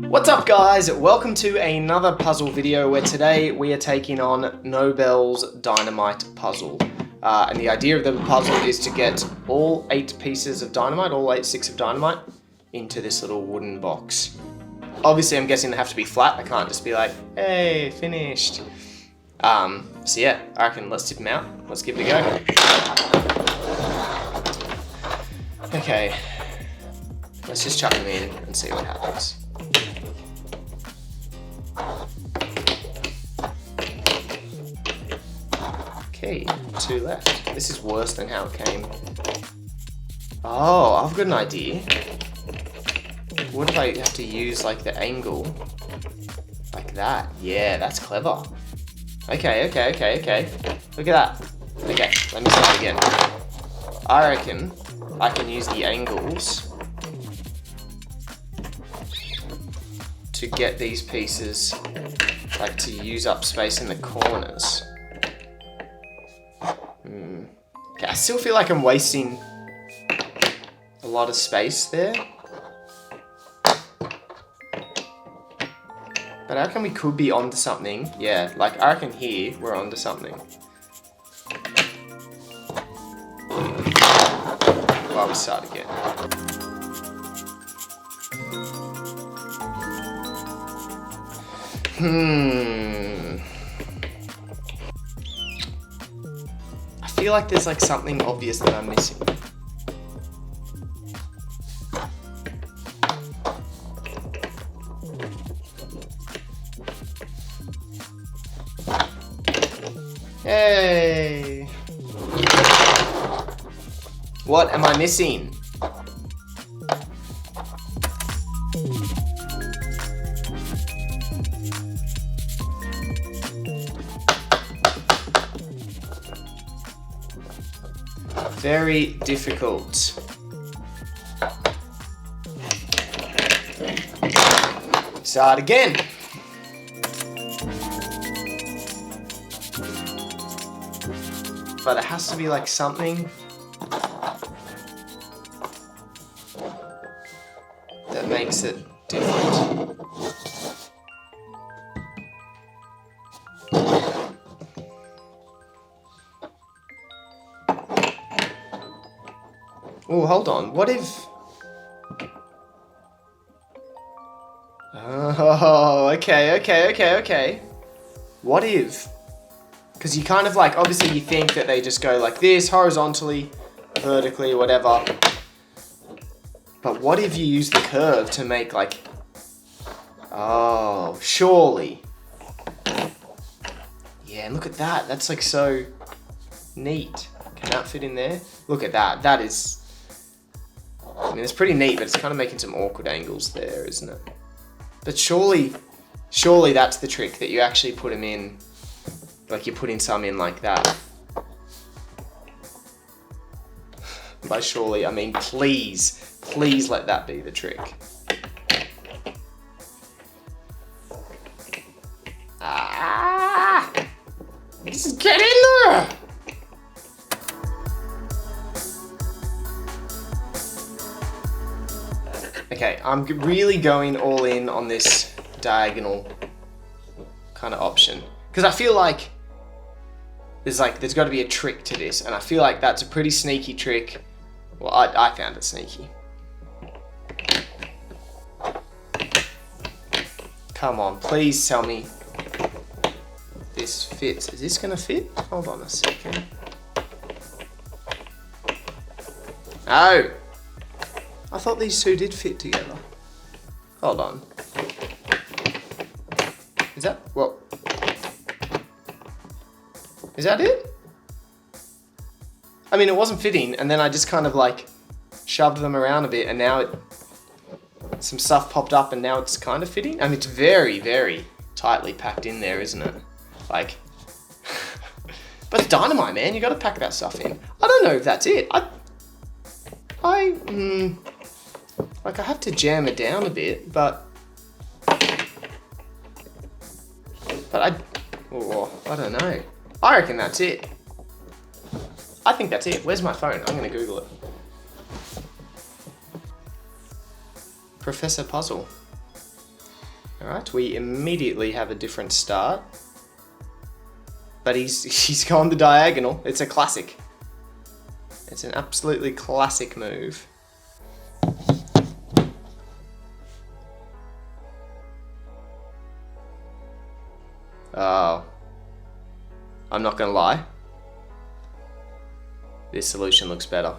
What's up guys, welcome to another puzzle video where today we are taking on Nobel's Dynamite puzzle. And the idea of the puzzle is to get all 8 pieces of dynamite, all 8 sticks of dynamite, into this little wooden box. Obviously I'm guessing they have to be flat, I can't just be like, hey, finished. So yeah, I reckon let's tip them out, let's give it a go. Okay, let's just chuck them in and see what happens. Okay, 2 left. This is worse than how it came. Oh, I've got an idea. What if I have to use like the angle? Like that. Yeah, that's clever. Okay. Look at that. Okay, let me say it again. I reckon I can use the angles to get these pieces, like to use up space in the corners. Okay, I still feel like I'm wasting a lot of space there. But I reckon we could be onto something. Yeah, like I reckon here we're onto something. Well, we start again. I feel like there's like something obvious that I'm missing. Hey! What am I missing? Very difficult. Start again. But it has to be like something that makes it different. Oh, hold on. What if... Oh, okay. What if... Because you kind of like, obviously you think that they just go like this, horizontally, vertically, whatever. But what if you use the curve to make like... Oh, surely. Yeah, and look at that. That's like so neat. Can that fit in there? Look at that. That is... I mean, it's pretty neat, but it's kind of making some awkward angles there, isn't it? But surely that's the trick, that you actually put them in, like you're putting some in like that. By surely, I mean please let that be the trick. Ah! Just get in there! Okay, I'm really going all in on this diagonal kind of option. Because I feel like there's got to be a trick to this, and I feel like that's a pretty sneaky trick. Well, I found it sneaky. Come on, please tell me this fits. Is this gonna fit? Hold on a second. Oh! I thought these two did fit together. Hold on. Is that, what? Is that it? I mean, it wasn't fitting, and then I just kind of like shoved them around a bit, and now some stuff popped up, and now it's kind of fitting. I mean, it's very, very tightly packed in there, isn't it? Like, but it's dynamite, man. You got to pack that stuff in. I don't know if that's it. Like I have to jam it down a bit, but I don't know. I reckon that's it. I think that's it. Where's my phone? I'm gonna Google it. Professor Puzzle. Alright, we immediately have a different start. But he's gone the diagonal. It's a classic. It's an absolutely classic move. Oh. I'm not gonna lie. This solution looks better.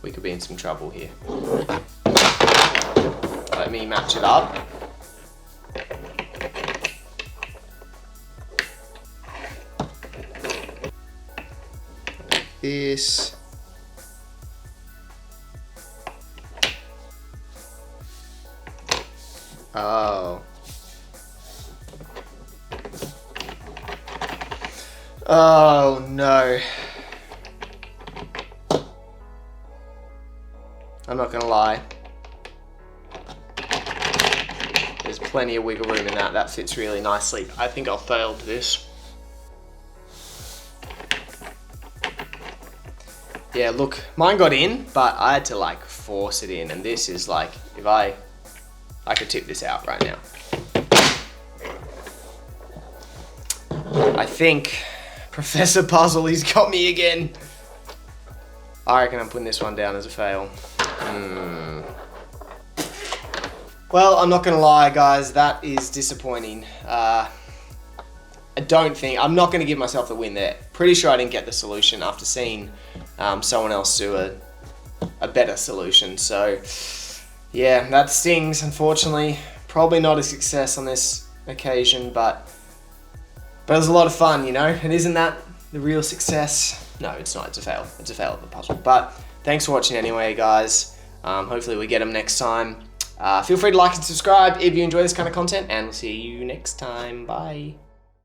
We could be in some trouble here. Let me match it up. Like this. Oh. Oh no. I'm not gonna lie. There's plenty of wiggle room in that. That fits really nicely. I think I'll fail this. Yeah, look, mine got in, but I had to like force it in, and this is like, if I could tip this out right now. I think Professor Puzzle, he's got me again. I reckon I'm putting this one down as a fail. Well, I'm not gonna lie, guys, that is disappointing. I'm not gonna give myself the win there. Pretty sure I didn't get the solution after seeing someone else do a better solution. So, yeah, that stings, unfortunately. Probably not a success on this occasion, but it was a lot of fun, you know? And isn't that the real success? No, it's not. It's a fail. It's a fail at the puzzle. But thanks for watching anyway, guys. Hopefully we get them next time. Feel free to like and subscribe if you enjoy this kind of content, and we'll see you next time. Bye.